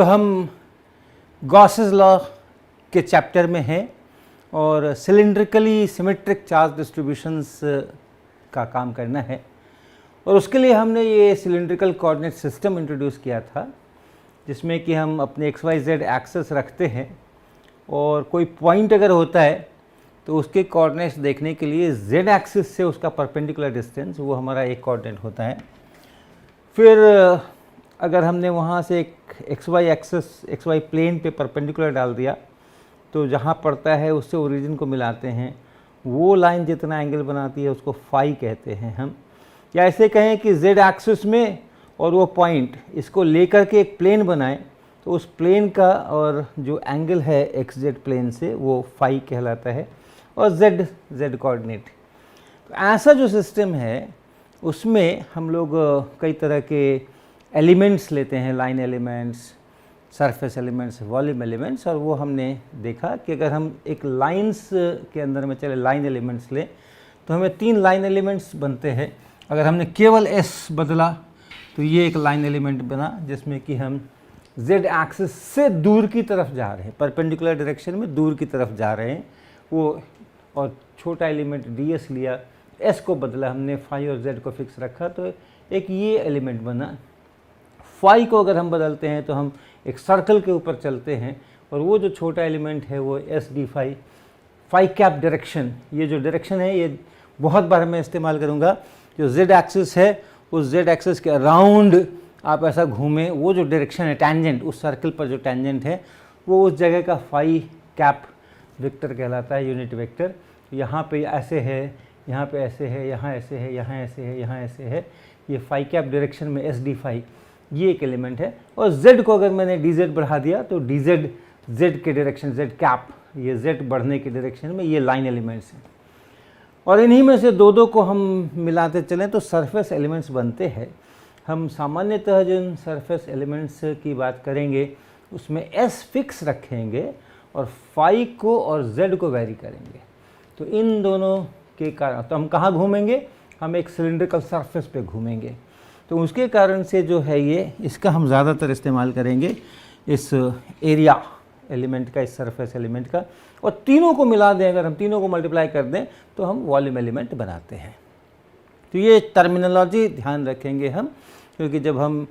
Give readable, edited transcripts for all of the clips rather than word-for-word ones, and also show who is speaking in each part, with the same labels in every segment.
Speaker 1: तो हम Gauss's law के चैप्टर में हैं और सिलिंड्रिकली सिमेट्रिक चार्ज डिस्ट्रीब्यूशंस का काम करना है। और उसके लिए हमने ये सिलिंड्रिकल कोऑर्डिनेट सिस्टम इंट्रोड्यूस किया था, जिसमें कि हम अपने एक्स वाई जेड एक्सेस रखते हैं और कोई पॉइंट अगर होता है तो उसके कोऑर्डिनेट्स देखने के लिए जेड एक्सिस से उसका परपेंडिकुलर डिस्टेंस वो हमारा एक कोऑर्डिनेट होता है। फिर अगर हमने वहाँ से एक X Y axis X Y plane पे परपेंडिकुलर डाल दिया तो जहाँ पड़ता है उससे ओरिजिन को मिलाते हैं, वो लाइन जितना एंगल बनाती है उसको फाई कहते हैं हम। या ऐसे कहें कि जेड एक्सिस में और वो पॉइंट इसको लेकर के एक प्लेन बनाएं तो उस प्लेन का और जो एंगल है एक्स जेड प्लेन से वो फाई कहलाता है। और जेड कोऑर्डिनेट, तो ऐसा जो सिस्टम है उसमें हम लोग कई तरह के एलिमेंट्स लेते हैं, line elements, surface elements, volume elements. और वो हमने देखा कि अगर हम एक लाइंस के अंदर में चले लाइन एलिमेंट्स लें तो हमें 3 लाइन एलिमेंट्स बनते हैं। अगर हमने केवल एस बदला तो ये एक लाइन एलिमेंट बना जिसमें कि हम जेड एक्सिस से दूर की तरफ जा रहे हैं, परपेंडिकुलर डायरेक्शन में दूर की तरफ जा रहे हैं वो। और छोटा एलिमेंट डी एस लिया, एस को बदला हमने, फाई और जेड को फिक्स रखा तो एक ये एलिमेंट बना। फाई को अगर हम बदलते हैं तो हम एक सर्कल के ऊपर चलते हैं और वो जो छोटा एलिमेंट है वो S D phi, phi cap direction, ये जो डायरेक्शन है ये बहुत बार मैं इस्तेमाल करूँगा। जो जेड एक्सिस है उस जेड एक्सिस के अराउंड आप ऐसा घूमें, वो जो डायरेक्शन है टेंजेंट, उस सर्कल पर जो टेंजेंट है वो उस जगह का फाई कैप वेक्टर कहलाता है, यूनिट वेक्टर। यहाँ पे ऐसे है, यहाँ पे ऐसे है, यहाँ ऐसे है, यहाँ ऐसे है, यहाँ ऐसे है, ये फाई कैप डायरेक्शन में एस डी फाई ये एक एलिमेंट है। और z को अगर मैंने डी जेड बढ़ा दिया तो डी जेड जेड के डायरेक्शन, जेड कैप ये z बढ़ने के डायरेक्शन में ये लाइन एलिमेंट्स हैं। और इन्हीं में से दो को हम मिलाते चलें तो सरफेस एलिमेंट्स बनते हैं। हम सामान्यतः जिन सरफेस एलिमेंट्स की बात करेंगे उसमें s फिक्स रखेंगे और फाई को और z को वेरी करेंगे। तो इन दोनों के कारण तो हम कहाँ घूमेंगे, हम एक सिलिंड्रिकल सरफेस पे घूमेंगे। तो उसके कारण से जो है ये इसका हम ज़्यादातर इस्तेमाल करेंगे इस एरिया एलिमेंट का, इस सरफेस एलिमेंट का। और तीनों को मिला दें, अगर हम तीनों को मल्टीप्लाई कर दें तो हम वॉल्यूम एलिमेंट बनाते हैं। तो ये टर्मिनोलॉजी ध्यान रखेंगे हम, क्योंकि जब हम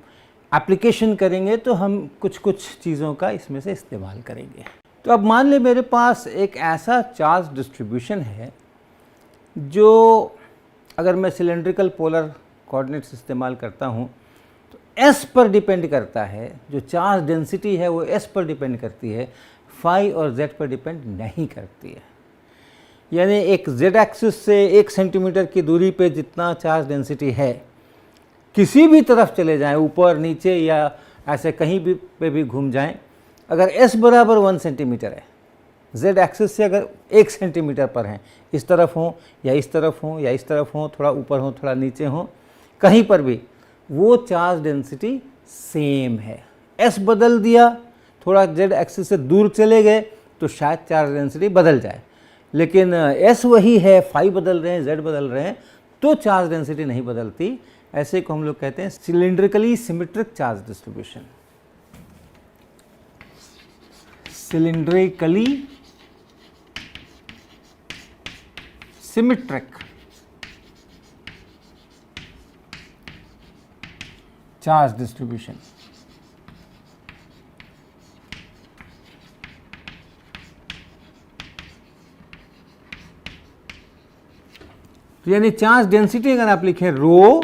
Speaker 1: एप्लीकेशन करेंगे तो हम कुछ कुछ चीज़ों का इसमें से इस्तेमाल करेंगे। तो अब मान लें मेरे पास एक ऐसा चार्ज डिस्ट्रीब्यूशन है जो अगर मैं सिलेंड्रिकल पोलर कोऑर्डिनेट्स इस्तेमाल करता हूँ तो s पर डिपेंड करता है, जो चार्ज डेंसिटी है वो s पर डिपेंड करती है, फाई और z पर डिपेंड नहीं करती है। यानी एक z एक्सिस से 1 सेंटीमीटर की दूरी पे जितना चार्ज डेंसिटी है, किसी भी तरफ चले जाएं, ऊपर नीचे या ऐसे कहीं भी पे भी घूम जाएं, अगर s बराबर 1 सेंटीमीटर है, z एक्सिस से अगर 1 सेंटीमीटर पर हैं, इस तरफ हो या इस तरफ हो या इस तरफ हो, थोड़ा ऊपर हो थोड़ा नीचे हो, कहीं पर भी वो चार्ज डेंसिटी सेम है। s बदल दिया, थोड़ा z एक्सिस से दूर चले गए तो शायद चार्ज डेंसिटी बदल जाए, लेकिन s वही है, फाई बदल रहे हैं, z बदल रहे हैं तो चार्ज डेंसिटी नहीं बदलती। ऐसे को हम लोग कहते हैं cylindrically symmetric charge distribution. Cylindrically symmetric charge distribution. तो यानी चार्ज डेंसिटी अगर आप लिखें रो,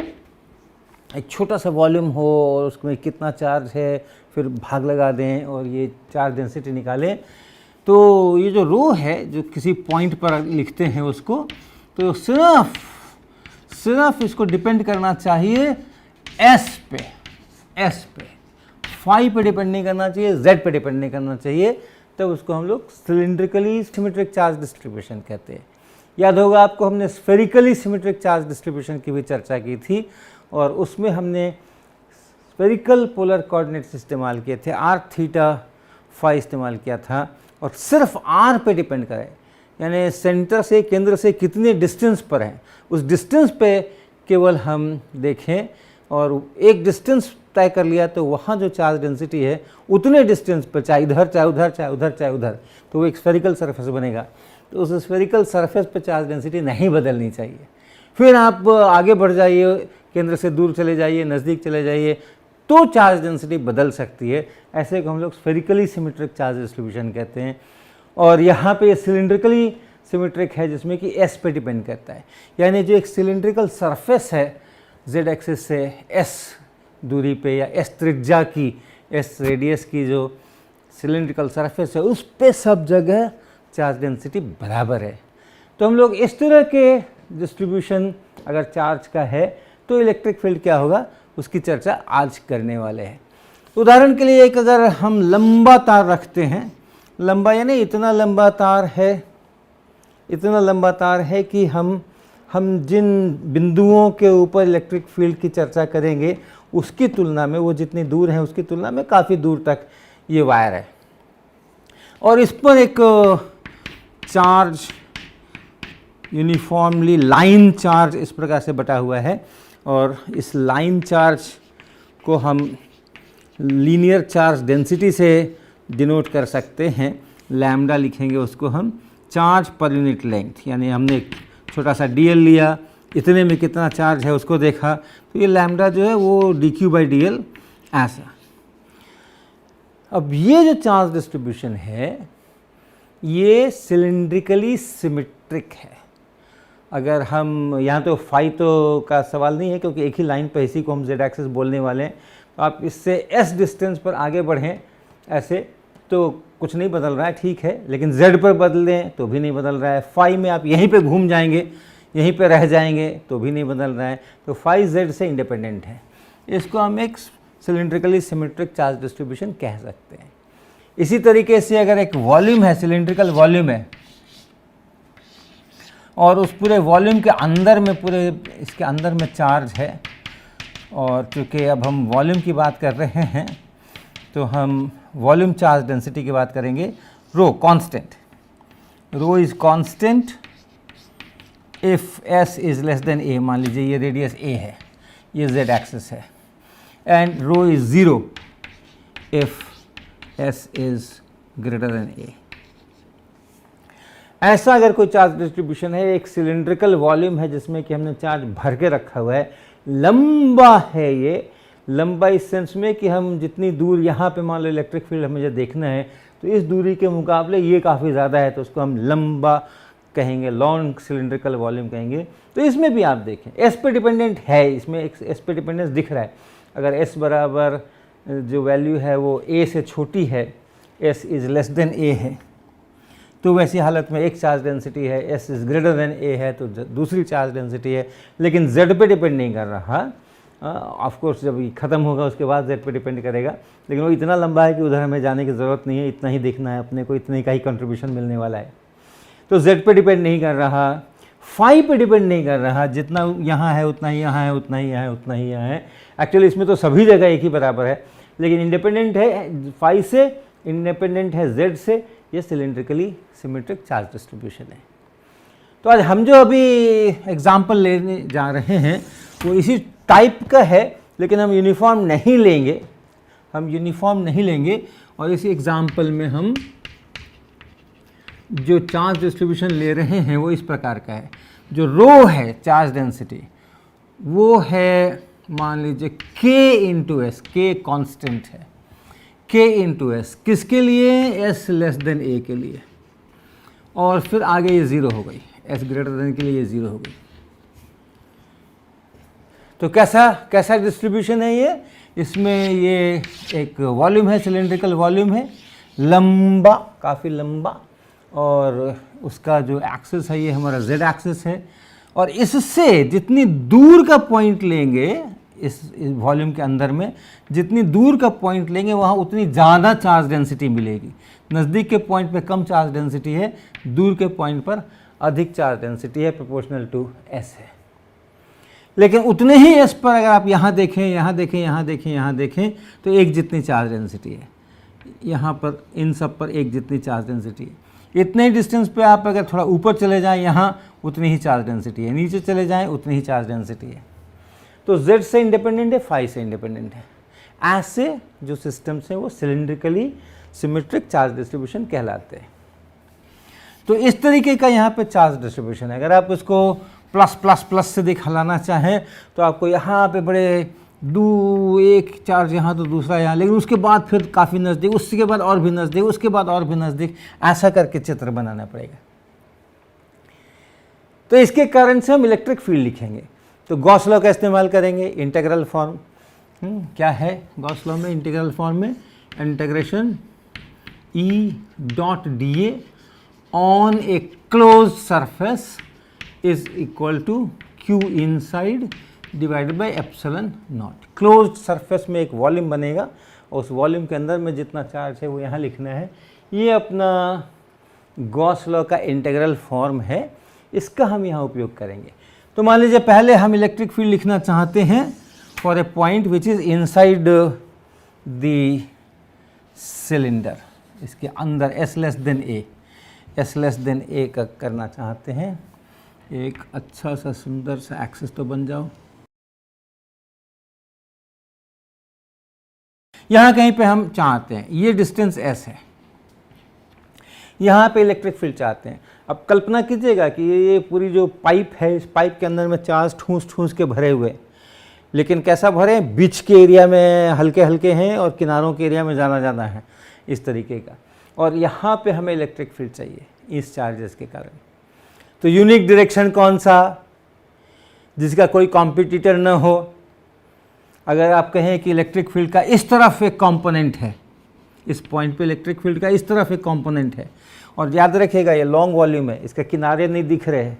Speaker 1: एक छोटा सा वॉल्यूम हो और उसमें कितना चार्ज है फिर भाग लगा दें और ये चार्ज डेंसिटी निकालें, तो ये जो रो है जो किसी पॉइंट पर लिखते हैं उसको, तो सिर्फ इसको डिपेंड करना चाहिए s पे, फाई पे डिपेंड नहीं करना चाहिए, z पे डिपेंड नहीं करना चाहिए, तब उसको हम लोग सिलिंड्रिकली सिमेट्रिक चार्ज डिस्ट्रीब्यूशन कहते हैं। याद होगा आपको, हमने स्फेरिकली सिमेट्रिक चार्ज डिस्ट्रीब्यूशन की भी चर्चा की थी और उसमें हमने स्फेरिकल पोलर कोऑर्डिनेट्स इस्तेमाल किए थे, r थीटा फाई इस्तेमाल किया था और सिर्फ r पे डिपेंड करे, यानी सेंटर से केंद्र से कितने डिस्टेंस पर हैं उस डिस्टेंस पे केवल हम देखें। और एक डिस्टेंस तय कर लिया तो वहाँ जो चार्ज डेंसिटी है उतने डिस्टेंस पर, चाहे इधर चाहे उधर चाहे उधर चाहे उधर, तो वो एक स्फेरिकल सरफेस बनेगा। तो उस स्फेरिकल सरफेस पर चार्ज डेंसिटी नहीं बदलनी चाहिए। फिर आप आगे बढ़ जाइए, केंद्र से दूर चले जाइए, नज़दीक चले जाइए, तो चार्ज डेंसिटी बदल सकती है। ऐसे को हम लोग स्फेरिकली सिमेट्रिक चार्ज डिस्ट्रीब्यूशन कहते हैं। और यहाँ पे सिलिंड्रिकली सिमेट्रिक है जिसमें कि एस पे डिपेंड करता है, यानी जो एक सिलिंड्रिकल सरफेस है जेड एक्सिस से एस दूरी पे या एस त्रिज्या की, एस रेडियस की जो सिलिंड्रिकल सरफेस है उस पे सब जगह चार्ज डेंसिटी बराबर है। तो हम लोग इस तरह के डिस्ट्रीब्यूशन अगर चार्ज का है तो इलेक्ट्रिक फील्ड क्या होगा उसकी चर्चा आज करने वाले हैं। उदाहरण के लिए एक अगर हम लंबा तार रखते हैं, लंबा यानी इतना लंबा तार है, इतना लंबा तार है कि हम जिन बिंदुओं के ऊपर इलेक्ट्रिक फील्ड की चर्चा करेंगे उसकी तुलना में, वो जितनी दूर है उसकी तुलना में काफ़ी दूर तक ये वायर है, और इस पर एक चार्ज यूनिफॉर्मली लाइन चार्ज इस प्रकार से बटा हुआ है, और इस लाइन चार्ज को हम लीनियर चार्ज डेंसिटी से डिनोट कर सकते हैं। लैम्डा लिखेंगे उसको हम चार्ज पर यूनिट लेंथ, यानी हमने एक छोटा सा dl लिया, इतने में कितना चार्ज है उसको देखा, तो ये लैम्डा जो है वो dq/dl ऐसा। अब ये जो चार्ज डिस्ट्रीब्यूशन है ये सिलिंड्रिकली सिमेट्रिक है। अगर हम यहाँ तो फाई तो का सवाल नहीं है क्योंकि एक ही लाइन पर इसी को हम जेड एक्सिस बोलने वाले हैं, तो आप इससे एस डिस्टेंस पर आगे बढ़ें ऐसे तो कुछ नहीं बदल रहा है, ठीक है, लेकिन जेड पर बदलें तो भी नहीं बदल रहा है। फाई में आप यहीं पे घूम जाएंगे, यहीं पे रह जाएंगे तो भी नहीं बदल रहा है, तो फाई जेड से इंडिपेंडेंट है। इसको हम एक सिलिंड्रिकली सिमेट्रिक चार्ज डिस्ट्रीब्यूशन कह सकते हैं। इसी तरीके से अगर एक वॉल्यूम है, सिलिंड्रिकल वॉल्यूम है, और उस पूरे वॉल्यूम के अंदर में, पूरे इसके अंदर में चार्ज है, और चूँकि अब हम वॉल्यूम की बात कर रहे हैं तो हम वॉल्यूम चार्ज डेंसिटी की बात करेंगे। Rho constant, rho is constant if S is less than A. मान लीजिए ये रेडियस ए है, ये जेड एक्सिस है, and rho is zero if S is greater than A. ऐसा अगर कोई चार्ज डिस्ट्रीब्यूशन है, एक सिलिंड्रिकल वॉल्यूम है जिसमें कि हमने चार्ज भर के रखा हुआ है, लंबा है, ये लंबा इस सेंस में कि हम जितनी दूर यहाँ पे मान लो इलेक्ट्रिक फील्ड हमें जो देखना है तो इस दूरी के मुकाबले ये काफ़ी ज़्यादा है, तो उसको हम लंबा कहेंगे, लॉन्ग सिलिंड्रिकल वॉल्यूम कहेंगे। तो इसमें भी आप देखें एस पे डिपेंडेंट है, इसमें एक एस पे डिपेंडेंस दिख रहा है। अगर एस बराबर जो वैल्यू है वो ए से छोटी है, एस इज़ लेस देन ए है, तो वैसी हालत में एक चार्ज डेंसिटी है, एस इज़ ग्रेटर देन ए है तो दूसरी चार्ज डेंसिटी है, लेकिन जेड पे डिपेंड नहीं कर रहा। ऑफ कोर्स जब ये ख़त्म होगा उसके बाद जेड पे डिपेंड करेगा, लेकिन वो इतना लंबा है कि उधर हमें जाने की ज़रूरत नहीं है, इतना ही देखना है अपने को, इतने का ही कंट्रीब्यूशन मिलने वाला है। तो जेड पे डिपेंड नहीं कर रहा, फाई पे डिपेंड नहीं कर रहा, जितना यहाँ है उतना ही यहाँ है, उतना ही यहाँ है, उतना ही यहाँ है। एक्चुअली इसमें तो सभी जगह एक ही बराबर है, लेकिन इंडिपेंडेंट है फाई से, इंडिपेंडेंट है जेड से। ये सिलिंड्रिकली सिमेट्रिक चार्ज डिस्ट्रीब्यूशन है। तो आज हम जो अभी एग्जाम्पल लेने जा रहे हैं वो इसी टाइप का है, लेकिन हम यूनिफॉर्म नहीं लेंगे, हम यूनिफॉर्म नहीं लेंगे। और इसी एग्जाम्पल में हम जो चार्ज डिस्ट्रीब्यूशन ले रहे हैं वो इस प्रकार का है। जो रो है चार्ज डेंसिटी वो है मान लीजिए k into S, k constant है, k इंटू एस किसके लिए, s लेस देन a के लिए, और फिर आगे ये ज़ीरो हो गई, s ग्रेटर देन के लिए ये ज़ीरो हो गई। तो कैसा डिस्ट्रीब्यूशन है ये, इसमें ये एक वॉल्यूम है, सिलिंड्रिकल वॉल्यूम है, लंबा, काफ़ी लंबा, और उसका जो एक्सिस है ये हमारा z एक्सिस है, और इससे जितनी दूर का पॉइंट लेंगे इस वॉल्यूम के अंदर में, जितनी दूर का पॉइंट लेंगे वहाँ उतनी ज़्यादा चार्ज डेंसिटी मिलेगी। नज़दीक के पॉइंट पे कम चार्ज डेंसिटी है, दूर के पॉइंट पर अधिक चार्ज डेंसिटी है, प्रोपोर्शनल टू एस है। लेकिन उतने ही एस पर अगर आप यहाँ देखें, यहाँ देखें, यहाँ देखें, यहाँ देखें, तो एक जितनी चार्ज डेंसिटी है, यहाँ पर इन सब पर एक जितनी चार्ज डेंसिटी है। इतने ही डिस्टेंस पे आप अगर थोड़ा ऊपर चले जाएं, यहाँ उतनी ही चार्ज डेंसिटी है, नीचे चले जाएं उतनी ही चार्ज डेंसिटी है। तो z से इंडिपेंडेंट है, फाई से इंडिपेंडेंट है। ऐसे जो सिस्टम्स हैं वो सिलिंड्रिकली सिमेट्रिक चार्ज डिस्ट्रीब्यूशन कहलाते हैं। तो इस तरीके का यहाँ पे चार्ज डिस्ट्रीब्यूशन है। अगर आप इसको प्लस प्लस प्लस से दिखलाना चाहें तो आपको यहाँ पे बड़े एक चार्ज यहाँ तो दूसरा यहाँ, लेकिन उसके बाद फिर काफ़ी नज़दीक, उसके बाद और भी नज़दीक, उसके बाद और भी नज़दीक, ऐसा करके चित्र बनाना पड़ेगा। तो इसके कारण से हम इलेक्ट्रिक फील्ड लिखेंगे तो गॉस लॉ का इस्तेमाल करेंगे। इंटीग्रल फॉर्म क्या है गॉस लॉ में? इंटीग्रल फॉर्म में integration E dot dA on a close surface is equal to Q inside divided by epsilon naught. Close surface में एक वॉल्यूम बनेगा और उस वॉल्यूम के अंदर में जितना चार्ज है वो यहाँ लिखना है। ये अपना गॉस लॉ का इंटीग्रल फॉर्म है, इसका हम यहाँ उपयोग करेंगे। तो मान लीजिए पहले हम इलेक्ट्रिक फील्ड लिखना चाहते हैं for a point which is inside the cylinder, इसके अंदर S लेस देन A का करना चाहते हैं। एक अच्छा सा सुंदर सा एक्सिस तो बन जाओ। यहाँ कहीं पे हम चाहते हैं, ये डिस्टेंस S है, यहाँ पे इलेक्ट्रिक फील्ड चाहते हैं। अब कल्पना कीजिएगा कि ये पूरी जो पाइप है, इस पाइप के अंदर में चार्ज ठूस ठूस के भरे हुए, लेकिन कैसा भरे? बीच के एरिया में हल्के हल्के हैं और किनारों के एरिया में ज़्यादा है, इस तरीके का। और यहाँ पे हमें इलेक्ट्रिक फील्ड चाहिए इस चार्जेस के कारण। तो यूनिक डायरेक्शन कौन सा? जिसका कोई कॉम्पिटिटर न हो। अगर आप कहें कि इलेक्ट्रिक फील्ड का इस तरफ एक कंपोनेंट है, इस पॉइंट पे इलेक्ट्रिक फील्ड का इस तरफ एक कंपोनेंट है, और याद रखिएगा ये लॉन्ग वॉल्यूम है, इसके किनारे नहीं दिख रहे हैं,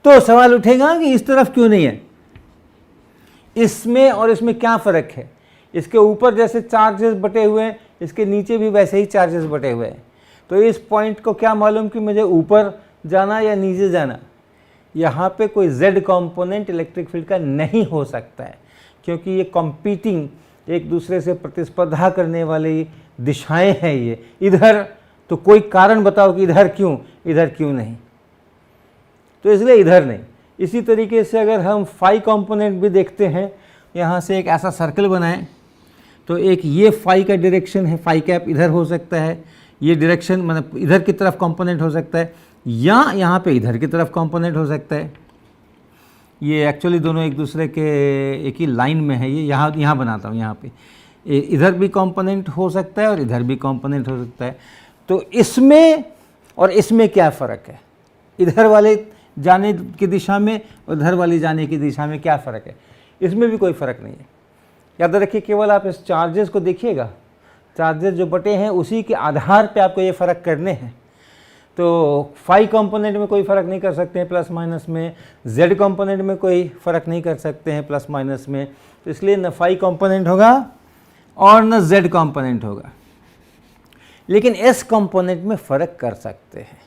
Speaker 1: तो सवाल उठेगा कि इस तरफ क्यों नहीं है, इसमें और इसमें क्या फ़र्क है? इसके ऊपर जैसे चार्जेस बटे हुए हैं, इसके नीचे भी वैसे ही चार्जेस बटे हुए हैं। तो इस पॉइंट को क्या मालूम कि मुझे ऊपर जाना या नीचे जाना? यहाँ पे कोई z कंपोनेंट इलेक्ट्रिक फील्ड का नहीं हो सकता है, क्योंकि ये कॉम्पीटिंग, एक दूसरे से प्रतिस्पर्धा करने वाली दिशाएं हैं। ये इधर तो कोई कारण बताओ कि इधर क्यों नहीं, तो इसलिए इधर नहीं। इसी तरीके से अगर हम फाई कंपोनेंट भी देखते हैं, यहाँ से एक ऐसा सर्कल बनाएं तो एक ये फाई का डायरेक्शन है, फाई कैप इधर हो सकता है, ये डायरेक्शन मतलब इधर की तरफ कंपोनेंट हो सकता है, या यहाँ पे इधर की तरफ कंपोनेंट हो सकता है। ये एक्चुअली दोनों एक दूसरे के एक ही लाइन में है। ये यहाँ बनाता हूँ, यहाँ पे इधर भी कंपोनेंट हो सकता है और इधर भी कंपोनेंट हो सकता है। तो इसमें और इसमें क्या फ़र्क है? इधर वाले जाने की दिशा में और इधर वाली जाने की दिशा में क्या फ़र्क है? इसमें भी कोई फ़र्क नहीं है। याद रखिए, केवल आप इस चार्जेस को देखिएगा, चार्जेस जो बटे हैं उसी के आधार पे आपको ये फ़र्क करने हैं। तो फाई कंपोनेंट में कोई फ़र्क नहीं कर सकते हैं प्लस माइनस में, जेड कंपोनेंट में कोई फ़र्क नहीं कर सकते हैं प्लस माइनस में। तो इसलिए न फाई कंपोनेंट होगा और न जेड कंपोनेंट होगा, लेकिन एस कंपोनेंट में फ़र्क कर सकते हैं।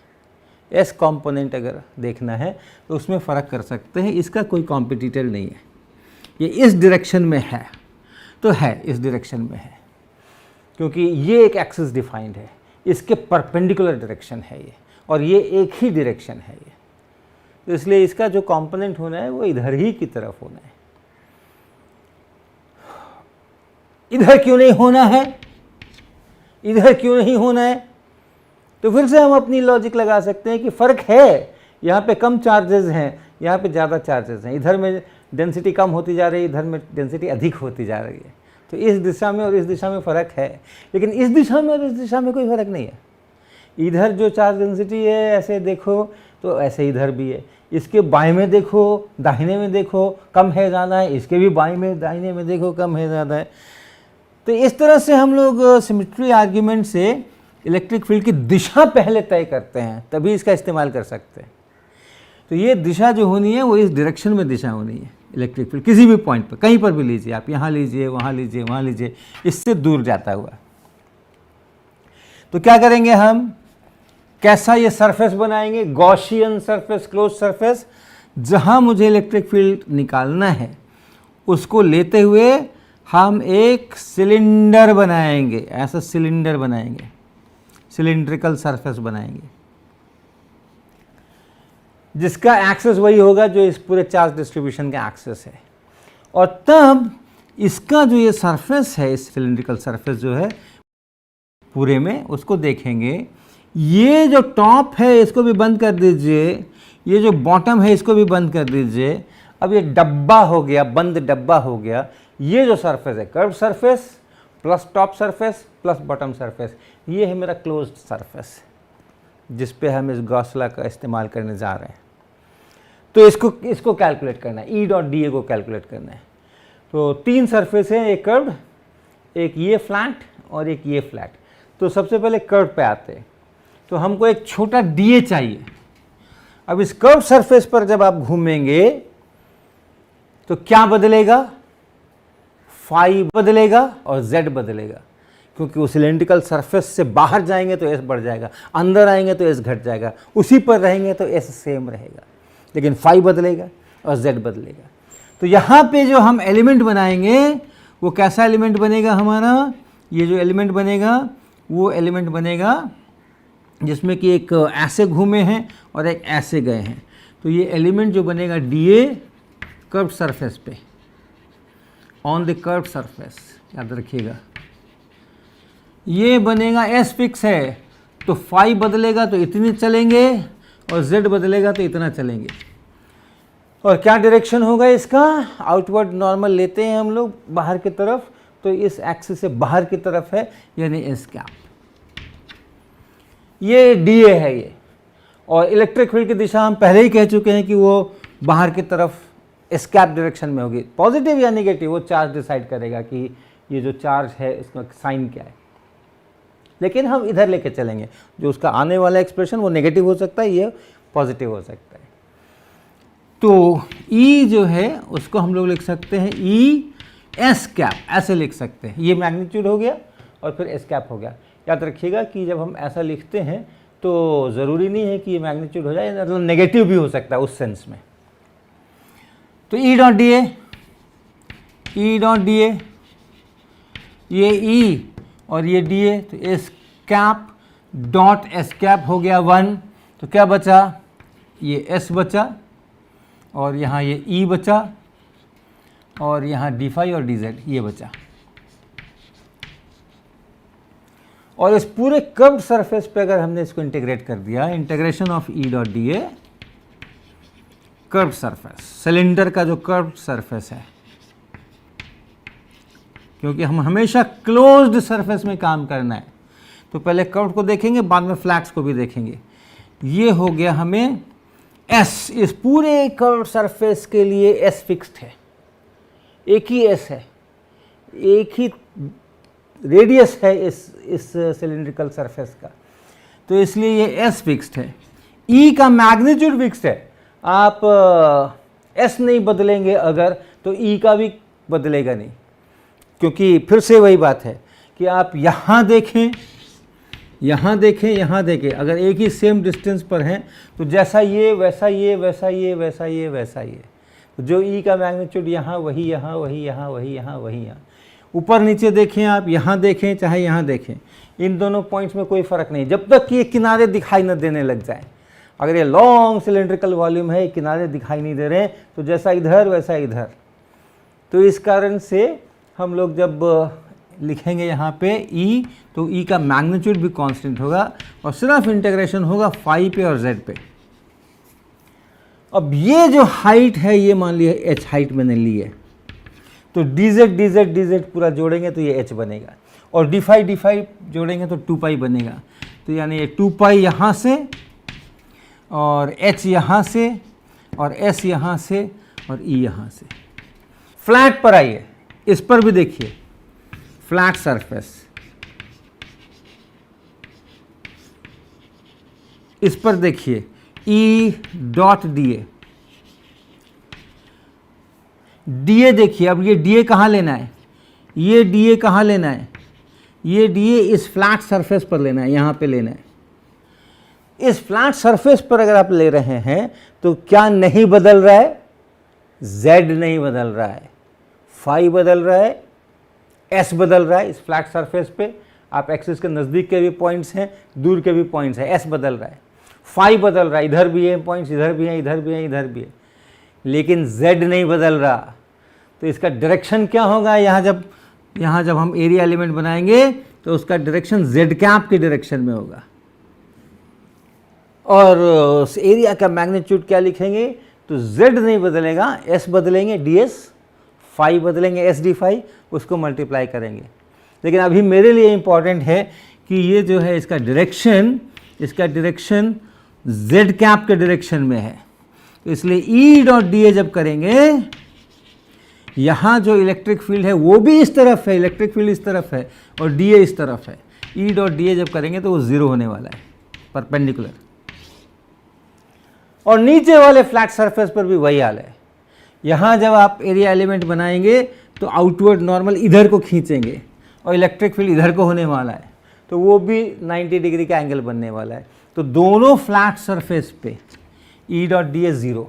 Speaker 1: एस कंपोनेंट अगर देखना है तो उसमें फ़र्क कर सकते हैं। इसका कोई कॉम्पिटिटर नहीं है। ये इस डायरेक्शन में है तो है, इस डायरेक्शन में है, क्योंकि ये एक एक्सिस डिफाइंड है, इसके परपेंडिकुलर डायरेक्शन है ये, और ये एक ही डायरेक्शन है ये। तो इसलिए इसका जो कंपोनेंट होना है वो इधर ही की तरफ होना है। इधर क्यों नहीं होना है? इधर क्यों नहीं होना है? तो फिर से हम अपनी लॉजिक लगा सकते हैं कि फ़र्क है। यहाँ पे कम चार्जेस हैं, यहाँ पे ज़्यादा चार्जेस हैं। इधर में डेंसिटी कम होती जा रही है, इधर में डेंसिटी अधिक होती जा रही है। तो इस दिशा में और इस दिशा में फ़र्क है, लेकिन इस दिशा में और इस दिशा में कोई फ़र्क नहीं है। इधर जो चार्ज डेंसिटी है ऐसे देखो तो ऐसे इधर भी है, इसके बाएं में देखो दाहिने में देखो कम है ज़्यादा है, इसके भी बाएं में दाहिने में देखो कम है ज़्यादा है। तो इस तरह से हम लोग सिमेट्री आर्ग्यूमेंट से इलेक्ट्रिक फील्ड की दिशा पहले तय करते हैं, तभी इसका इस्तेमाल कर सकते हैं। तो ये दिशा जो होनी है वो इस डायरेक्शन में दिशा होनी है। इलेक्ट्रिक फील्ड किसी भी पॉइंट पर, कहीं पर भी लीजिए आप, यहाँ लीजिए, वहाँ लीजिए, वहाँ लीजिए, इससे दूर जाता हुआ। तो क्या करेंगे हम? कैसा ये सरफेस बनाएंगे? Gaussian surface, close surface. जहाँ मुझे इलेक्ट्रिक फील्ड निकालना है उसको लेते हुए हम एक सिलेंडर बनाएंगे, ऐसा सिलेंडर बनाएंगे, सिलिंड्रिकल सरफेस बनाएंगे, जिसका एक्सेस वही होगा जो इस पूरे चार्ज डिस्ट्रीब्यूशन का एक्सेस है। और तब इसका जो ये सरफेस है, इस सिलिंड्रिकल सरफेस जो है पूरे में, उसको देखेंगे। ये जो टॉप है इसको भी बंद कर दीजिए, ये जो बॉटम है इसको भी बंद कर दीजिए। अब ये डब्बा हो गया, बंद डब्बा हो गया। ये जो सरफेस है, curve surface plus top surface plus bottom surface, ये है मेरा क्लोज्ड सरफेस जिस पे हम इस गॉस लॉ का इस्तेमाल करने जा रहे हैं। तो इसको कैलकुलेट करना है, ई डॉट डी ए को कैलकुलेट करना है। तो 3 सरफेस हैं, एक कर्व्ड, एक ये फ्लैट और एक ये फ्लैट। तो सबसे पहले कर्व पे आते हैं। तो हमको एक छोटा डी ए चाहिए। अब इस कर्व सरफेस पर जब आप घूमेंगे तो क्या बदलेगा? फाई बदलेगा और जेड बदलेगा, क्योंकि वो सिलेंड्रिकल सरफेस से बाहर जाएंगे तो एस बढ़ जाएगा, अंदर आएंगे तो एस घट जाएगा, उसी पर रहेंगे तो एस सेम रहेगा, लेकिन फाई बदलेगा और जेड बदलेगा। तो यहाँ पे जो हम एलिमेंट बनाएंगे वो कैसा एलिमेंट बनेगा हमारा? ये जो एलिमेंट बनेगा वो एलिमेंट बनेगा जिसमें कि एक ऐसे घूमे हैं और एक ऐसे गए हैं। तो ये एलिमेंट जो बनेगा डी ए कर्व सरफेस पे, ऑन द कर्व सरफेस, याद रखिएगा। ये बनेगा एस फिक्स है, तो फाई बदलेगा तो इतनी चलेंगे और जेड बदलेगा तो इतना चलेंगे। और क्या डायरेक्शन होगा इसका? आउटवर्ड नॉर्मल लेते हैं हम लोग बाहर की तरफ, तो इस एक्सिस से बाहर की तरफ है, यानी एस कैप। ये डी ए है ये। और इलेक्ट्रिक फील्ड की दिशा हम पहले ही कह चुके हैं कि वो बाहर की तरफ एस कैप डायरेक्शन में होगी। पॉजिटिव या नेगेटिव वो चार्ज डिसाइड करेगा कि ये जो चार्ज है इसका साइन क्या है। लेकिन हम इधर लेके चलेंगे, जो उसका आने वाला एक्सप्रेशन वो नेगेटिव हो सकता है, ये पॉजिटिव हो सकता है। तो ई जो है उसको हम लोग लिख सकते हैं ई एस कैप, ऐसे लिख सकते हैं। ये मैग्नीट्यूड हो गया और फिर एस कैप हो गया। याद रखिएगा कि जब हम ऐसा लिखते हैं तो ज़रूरी नहीं है कि ये मैग्नीट्यूड हो जाए, मतलब नेगेटिव भी हो सकता है उस सेंस में। तो E dot D A, E dot D A, ये ई और ये डी ए, तो S cap dot S cap हो गया 1। तो क्या बचा? ये एस बचा और यहाँ ये ई बचा और यहाँ डी फाई और डी जेड ये बचा। और इस पूरे कर्व्ड सरफेस पे अगर हमने इसको इंटीग्रेट कर दिया, integration of E dot D A curved surface, cylinder का जो कर्व्ड सरफेस है, क्योंकि हम हमेशा क्लोज्ड सरफेस में काम करना है, तो पहले कर्व को देखेंगे, बाद में फ्लैट्स को भी देखेंगे। ये हो गया हमें एस, इस पूरे कर्व सरफेस के लिए एस फिक्स्ड है, एक ही एस है, एक ही रेडियस है इस सिलिंड्रिकल सरफेस का, तो इसलिए ये एस फिक्स्ड है। ई का मैग्नीट्यूड फिक्स्ड है। आप एस नहीं बदलेंगे अगर, तो ई का भी बदलेगा नहीं, क्योंकि फिर से वही बात है कि आप यहाँ देखें, यहाँ देखें, यहाँ देखें, अगर एक ही सेम डिस्टेंस पर हैं तो जैसा ये वैसा ये वैसा ये वैसा ये वैसा ये, तो जो ई का मैग्नीट्यूड यहाँ वही यहाँ वही यहाँ वही यहाँ वही यहाँ। ऊपर नीचे देखें, आप यहाँ देखें चाहे यहाँ देखें, इन दोनों पॉइंट्स में कोई फ़र्क नहीं, जब तक कि ये किनारे दिखाई न देने लग जाए। अगर ये लॉन्ग सिलेंड्रिकल वॉल्यूम है, किनारे दिखाई नहीं दे रहे हैं, तो जैसा इधर वैसा इधर। तो इस कारण से हम लोग जब लिखेंगे यहाँ पे ई, तो ई का मैग्नीट्यूड भी कांस्टेंट होगा और सिर्फ इंटीग्रेशन होगा फाई पे और जेड पे। अब ये जो हाइट है, ये मान लिया एच हाइट मैंने ली है, तो डी जेड पूरा जोड़ेंगे तो ये एच बनेगा, और डी फाई जोड़ेंगे तो 2 पाई बनेगा। तो यानी ये 2 पाई यहाँ से और एच यहाँ से और एस यहाँ से और ई यहाँ से। फ्लैट पर आइए, इस पर भी देखिए, फ्लैट सरफेस, इस पर देखिए E dot D A, D A देखिए। अब ये डी ए कहाँ लेना है? ये डी ए कहाँ लेना है? ये डी ए इस फ्लैट सरफेस पर लेना है, यहाँ पे लेना है। इस फ्लैट सरफेस पर अगर आप ले रहे हैं तो क्या नहीं बदल रहा है? जेड नहीं बदल रहा है, फाई बदल रहा है, एस बदल रहा है। इस फ्लैट सरफेस पे आप एक्सिस के नज़दीक के भी पॉइंट्स हैं, दूर के भी पॉइंट्स हैं, एस बदल रहा है, फाई बदल रहा है, इधर भी है पॉइंट्स, इधर भी हैं, इधर भी हैं, इधर भी है, लेकिन जेड नहीं बदल रहा। तो इसका डायरेक्शन क्या होगा, यहाँ जब हम एरिया एलिमेंट बनाएंगे तो उसका डायरेक्शन z कैप के डायरेक्शन में होगा। और उस एरिया का मैग्नीट्यूड क्या लिखेंगे, तो z नहीं बदलेगा, s बदलेंगे ds, फाई बदलेंगे s d फाई, उसको मल्टीप्लाई करेंगे। लेकिन अभी मेरे लिए इम्पॉर्टेंट है कि ये जो है इसका डायरेक्शन z कैप के डायरेक्शन में है, तो इसलिए E डॉट डी जब करेंगे, यहाँ जो इलेक्ट्रिक फील्ड है वो भी इस तरफ है, इलेक्ट्रिक फील्ड इस तरफ है और डी इस तरफ है। E डॉट डी जब करेंगे तो वो 0 होने वाला है, परपेंडिकुलर। और नीचे वाले फ्लैट सरफेस पर भी वही हाल है। यहाँ जब आप एरिया एलिमेंट बनाएंगे तो आउटवर्ड नॉर्मल इधर को खींचेंगे और इलेक्ट्रिक फील्ड इधर को होने वाला है, तो वो भी 90 डिग्री का एंगल बनने वाला है। तो दोनों फ्लैट सरफेस पे E डॉट डी ए 0।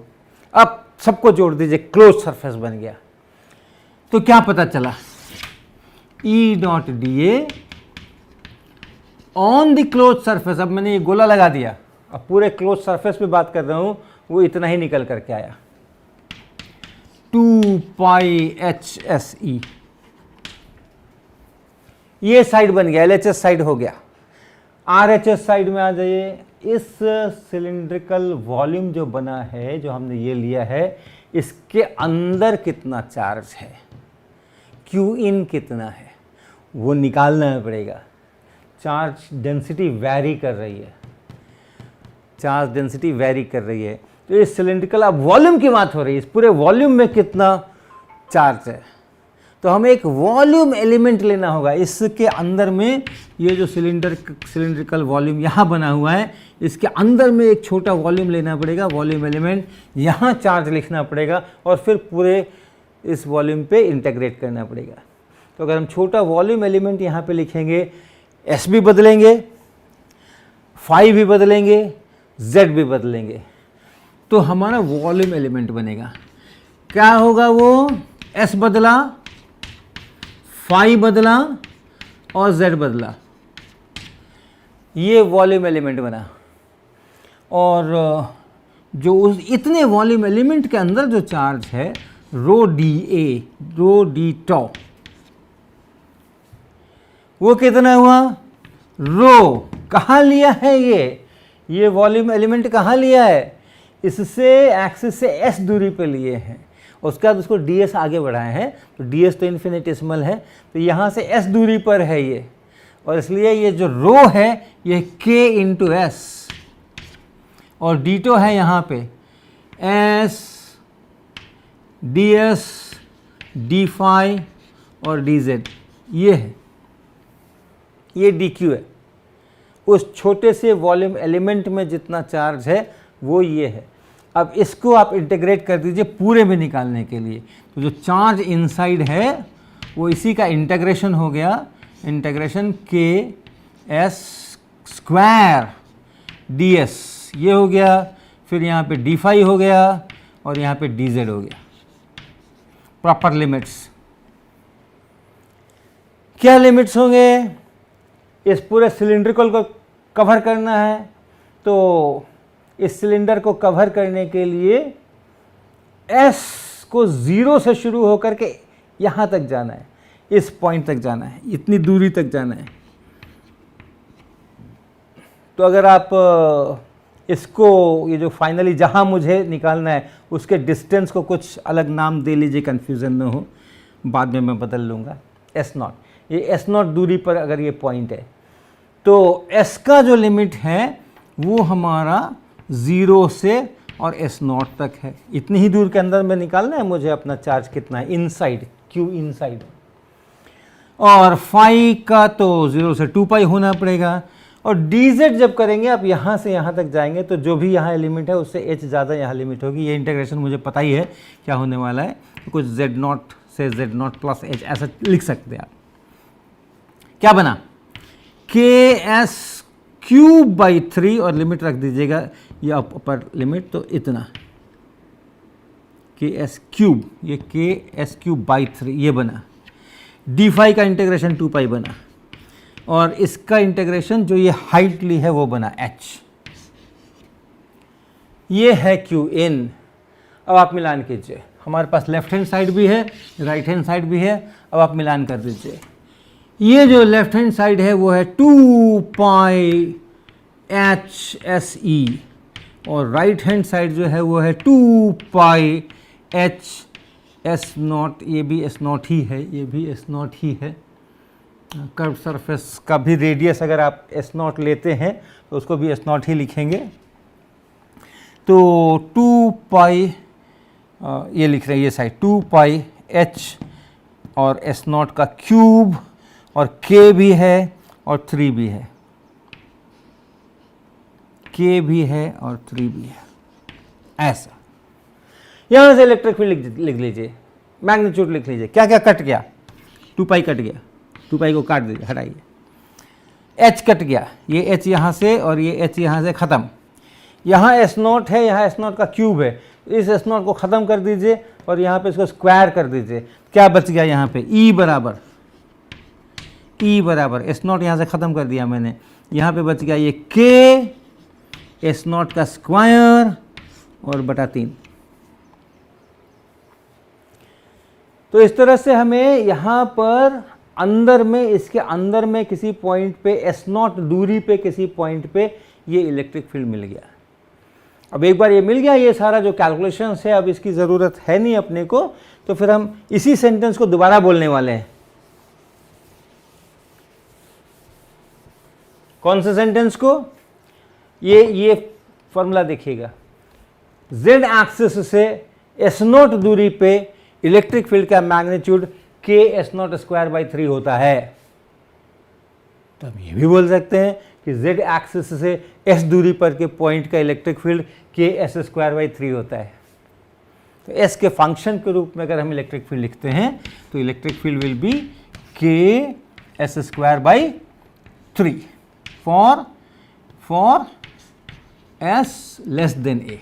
Speaker 1: अब सबको जोड़ दीजिए, क्लोज सरफेस बन गया। तो क्या पता चला, E dot D A on the close surface. अब मैंने ये गोला लगा दिया, अब पूरे क्लोज सरफेस पे बात कर रहा हूं, वो इतना ही निकल करके आया, 2 पाई HSE। ये साइड बन गया, LHS साइड हो गया। RHS साइड में आ जाइए। इस सिलिंड्रिकल वॉल्यूम जो बना है, जो हमने ये लिया है, इसके अंदर कितना चार्ज है, Q इन कितना है, वो निकालना पड़ेगा। चार्ज डेंसिटी वैरी कर रही है, चार्ज डेंसिटी वैरी कर रही है। तो इस सिलिंड्रिकल, अब वॉल्यूम की बात हो रही है, इस पूरे वॉल्यूम में कितना चार्ज है, तो हमें एक वॉल्यूम एलिमेंट लेना होगा। इसके अंदर में ये जो सिलिंड्रिकल वॉल्यूम यहाँ बना हुआ है, इसके अंदर में एक छोटा वॉल्यूम लेना पड़ेगा, वॉल्यूम एलिमेंट। यहाँ चार्ज लिखना पड़ेगा और फिर पूरे इस वॉल्यूम पे इंटीग्रेट करना पड़ेगा। तो अगर हम छोटा वॉल्यूम एलिमेंट यहाँ पे लिखेंगे, S भी बदलेंगे, फाई भी बदलेंगे, Z भी बदलेंगे, तो हमारा वॉल्यूम एलिमेंट बनेगा। क्या होगा वो, S बदला, फाई बदला और Z बदला, ये वॉल्यूम एलिमेंट बना। और जो उस इतने वॉल्यूम एलिमेंट के अंदर जो चार्ज है, रो डी टॉ, वो कितना हुआ, रो। कहाँ लिया है ये वॉल्यूम एलिमेंट कहाँ लिया है, इससे एक्सिस से s दूरी पे लिए हैं, उसके बाद उसको ds आगे बढ़ाए हैं। तो ds तो इन्फिनिटेसिमल है, तो यहाँ से s दूरी पर है ये, और इसलिए ये जो रो है ये k इंटू s, और डीटो है यहाँ पे s ds d फाई और dz, ये है, ये dq है। उस छोटे से वॉल्यूम एलिमेंट में जितना चार्ज है वो ये है। अब इसको आप इंटीग्रेट कर दीजिए पूरे में निकालने के लिए, तो जो चार्ज इनसाइड है वो इसी का इंटीग्रेशन हो गया, integration k s square ds, ये हो गया, फिर यहाँ पे d फाई हो गया और यहाँ पे dz हो गया। प्रॉपर लिमिट्स, क्या लिमिट्स होंगे, इस पूरे सिलिंड्रिकल को कवर करना है, तो इस सिलेंडर को कवर करने के लिए S को 0 से शुरू होकर के यहाँ तक जाना है, इस पॉइंट तक जाना है, इतनी दूरी तक जाना है। तो अगर आप इसको, ये जो फाइनली जहाँ मुझे निकालना है उसके डिस्टेंस को कुछ अलग नाम दे लीजिए, कन्फ्यूज़न न हो, बाद में मैं बदल लूँगा। S0, ये S0 दूरी पर अगर ये पॉइंट है, तो S का जो लिमिट है वो हमारा 0 से और S0 तक है। इतनी ही दूर के अंदर में निकालना है मुझे अपना चार्ज कितना है, इनसाइड, Q इनसाइड। और फाई का तो 0 से 2 पाई होना पड़ेगा। और dz जब करेंगे, आप यहाँ से यहाँ तक जाएंगे, तो जो भी यहाँ एलिमेंट है उससे h ज़्यादा यहाँ लिमिट होगी। ये इंटीग्रेशन मुझे पता ही है क्या होने वाला है, तो कुछ z0 से z0 प्लस h ऐसा लिख सकते हैं आप। क्या बना, ks क्यूब बाई 3, और लिमिट रख दीजिएगा ये अपर लिमिट, तो इतना ks क्यूब, ये ks क्यूब बाई 3 ये बना। d फाई का इंटीग्रेशन 2 पाई बना, और इसका इंटीग्रेशन जो ये हाइट ली है वो बना h। ये है q इन। अब आप मिलान कीजिए, हमारे पास लेफ्ट हैंड साइड भी है, राइट हैंड साइड भी है। अब आप मिलान कर दीजिए। ये जो लेफ्ट हैंड साइड है वो है 2 पाई HSE और राइट हैंड साइड जो है वो है 2 पाई HS0। ये भी S0 ही है, ये भी S0 ही है। कर्व सरफेस का भी रेडियस अगर आप S0 लेते हैं तो उसको भी S0 ही लिखेंगे। तो 2 पाई ये लिख रहे हैं ये साइड 2 पाई H और S0 का क्यूब और K भी है और 3 भी है, K भी है और 3 भी है। ऐसा यहां से इलेक्ट्रिक फील्ड लिख लीजिए, मैग्नीट्यूड लिख लीजिए। क्या क्या कट गया? 2 पाई कट गया, 2 पाई को काट दीजिए, हटाइए। H कट गया, ये H यहाँ से और ये H यहाँ से ख़त्म। यहाँ S0 है, यहाँ S0 का क्यूब है, इस S0 को ख़त्म कर दीजिए और यहाँ पे इसको स्क्वायर कर दीजिए। क्या बच गया यहाँ पे? E बराबर S0 यहाँ से ख़त्म कर दिया मैंने, यहाँ पे बच गया ये K S0 का स्क्वायर और बटा 3। तो इस तरह से हमें यहाँ पर अंदर में, इसके अंदर में किसी पॉइंट पे S0 दूरी पे किसी पॉइंट पे ये इलेक्ट्रिक फील्ड मिल गया। अब एक बार ये मिल गया, ये सारा जो कैलकुलेशंस है अब इसकी ज़रूरत है नहीं अपने को, तो फिर हम इसी सेंटेंस को दोबारा बोलने वाले हैं। कौन से सेंटेंस को? ये फॉर्मूला देखिएगा, Z एक्सिस से S0 दूरी पे इलेक्ट्रिक फील्ड का magnitude K S0 square by 3 होता है। तो हम ये भी बोल सकते हैं कि Z एक्सिस से S दूरी पर के पॉइंट का electric field K S square by 3 होता है। तो S के फंक्शन के रूप में अगर हम इलेक्ट्रिक फील्ड लिखते हैं तो electric field will be K S square by 3 for S less than A।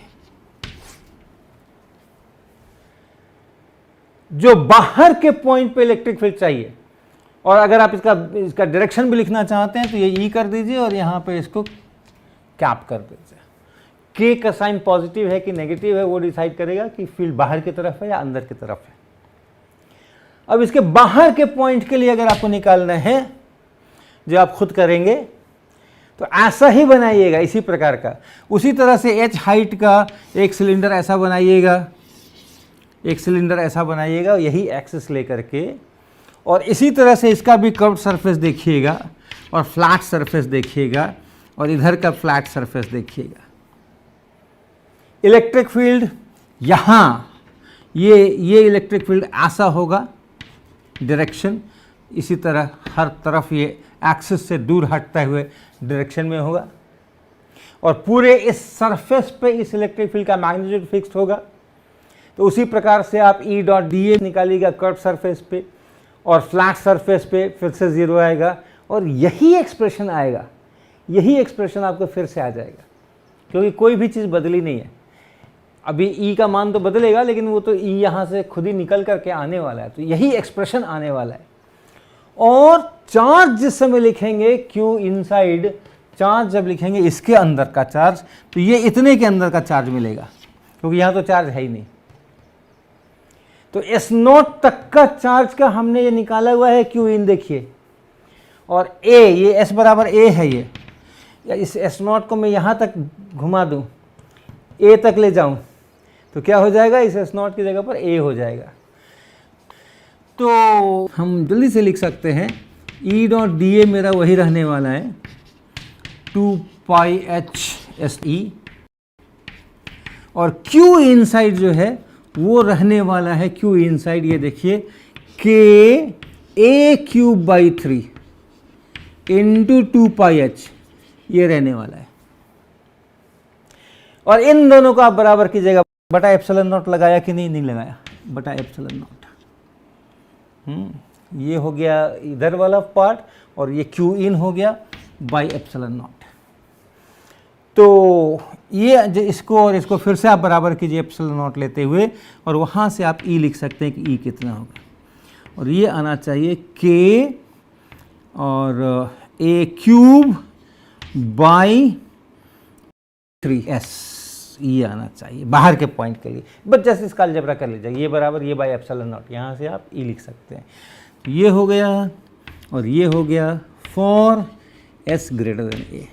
Speaker 1: जो बाहर के पॉइंट पे इलेक्ट्रिक फील्ड चाहिए, और अगर आप इसका डायरेक्शन भी लिखना चाहते हैं तो ये E कर दीजिए और यहाँ पे इसको कैप कर दीजिए। K का साइन पॉजिटिव है कि नेगेटिव है वो डिसाइड करेगा कि फील्ड बाहर की तरफ है या अंदर की तरफ है। अब इसके बाहर के पॉइंट के लिए अगर आपको निकालना है, जो आप खुद करेंगे, तो ऐसा ही बनाइएगा, इसी प्रकार का। उसी तरह से H हाइट का एक सिलेंडर ऐसा बनाइएगा, एक सिलेंडर ऐसा बनाइएगा यही एक्सिस लेकर के, और इसी तरह से इसका भी कर्व्ड सरफेस देखिएगा और फ्लैट सरफेस देखिएगा और इधर का फ्लैट सरफेस देखिएगा। इलेक्ट्रिक फील्ड यहाँ, ये इलेक्ट्रिक फील्ड ऐसा होगा डायरेक्शन, इसी तरह हर तरफ ये एक्सिस से दूर हटते हुए डायरेक्शन में होगा, और पूरे इस सरफेस पे इस इलेक्ट्रिक फील्ड का मैग्नीट्यूड फिक्स्ड होगा। तो उसी प्रकार से आप E डॉट DA निकालिएगा कर्व सरफेस पे, और फ्लैट सरफेस पे फिर से 0 आएगा, और यही एक्सप्रेशन आएगा, यही एक्सप्रेशन आपको फिर से आ जाएगा, क्योंकि कोई भी चीज़ बदली नहीं है। अभी E का मान तो बदलेगा, लेकिन वो तो E यहाँ से खुद ही निकल करके आने वाला है, तो यही एक्सप्रेशन आने वाला है। और चार्ज जिस समय लिखेंगे Q इनसाइड, चार्ज जब लिखेंगे इसके अंदर का चार्ज, तो ये इतने के अंदर का चार्ज मिलेगा, क्योंकि यहाँ तो चार्ज है ही नहीं। तो S0 तक का चार्ज का हमने ये निकाला हुआ है Q इन, देखिए, और A, ये S बराबर A है, ये या इस S0 को मैं यहाँ तक घुमा दूँ, A तक ले जाऊँ, तो क्या हो जाएगा? इस S0 की जगह पर A हो जाएगा। तो हम जल्दी से लिख सकते हैं E डॉट DA मेरा वही रहने वाला है 2 पाई HSE, और Q इनसाइड जो है वो रहने वाला है Q इनसाइड, ये देखिए K A cube by 3 into 2 pi H, ये रहने वाला है। और इन दोनों को आप बराबर कीजिएगा। बटा एप्सिलॉन नॉट लगाया कि नहीं लगाया? बटा एप्सिलॉन नॉट। ये हो गया इधर वाला पार्ट, और ये Q इन हो गया बाई एप्सिलॉन नॉट। तो ये इसको और इसको फिर से आप बराबर कीजिए एप्सिलॉन नॉट लेते हुए, और वहाँ से आप E लिख सकते हैं कि E कितना होगा, और ये आना चाहिए K और A क्यूब बाई 3S, ये आना चाहिए बाहर के पॉइंट के लिए। बस जैसे इसका अलजेब्रा कर लीजिए, ये बराबर ये बाई एप्सिलॉन नॉट, यहाँ से आप ई लिख सकते हैं। तो ये हो गया और ये हो गया फॉर एस ग्रेटर देन ए।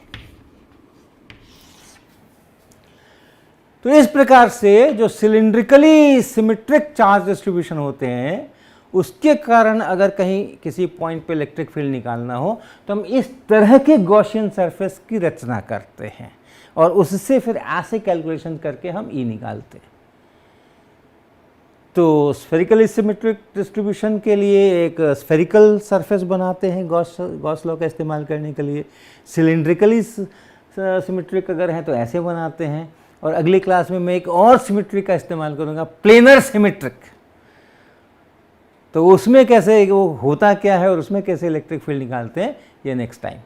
Speaker 1: तो इस प्रकार से जो सिलिंड्रिकली सिमेट्रिक चार्ज डिस्ट्रीब्यूशन होते हैं उसके कारण अगर कहीं किसी पॉइंट पे इलेक्ट्रिक फील्ड निकालना हो तो हम इस तरह के गॉसियन सरफेस की रचना करते हैं और उससे फिर ऐसे कैलकुलेशन करके हम ई निकालते हैं। तो स्फेरिकली सिमेट्रिक डिस्ट्रीब्यूशन के लिए एक स्फेरिकल सरफेस बनाते हैं गॉस लॉ का इस्तेमाल करने के लिए। सिलिंड्रिकली सिमेट्रिक अगर है तो ऐसे बनाते हैं। और अगली क्लास में मैं एक और सिमेट्री का इस्तेमाल करूंगा, प्लेनर सिमेट्रिक। तो उसमें कैसे वो होता क्या है और उसमें कैसे इलेक्ट्रिक फील्ड निकालते हैं, ये नेक्स्ट टाइम।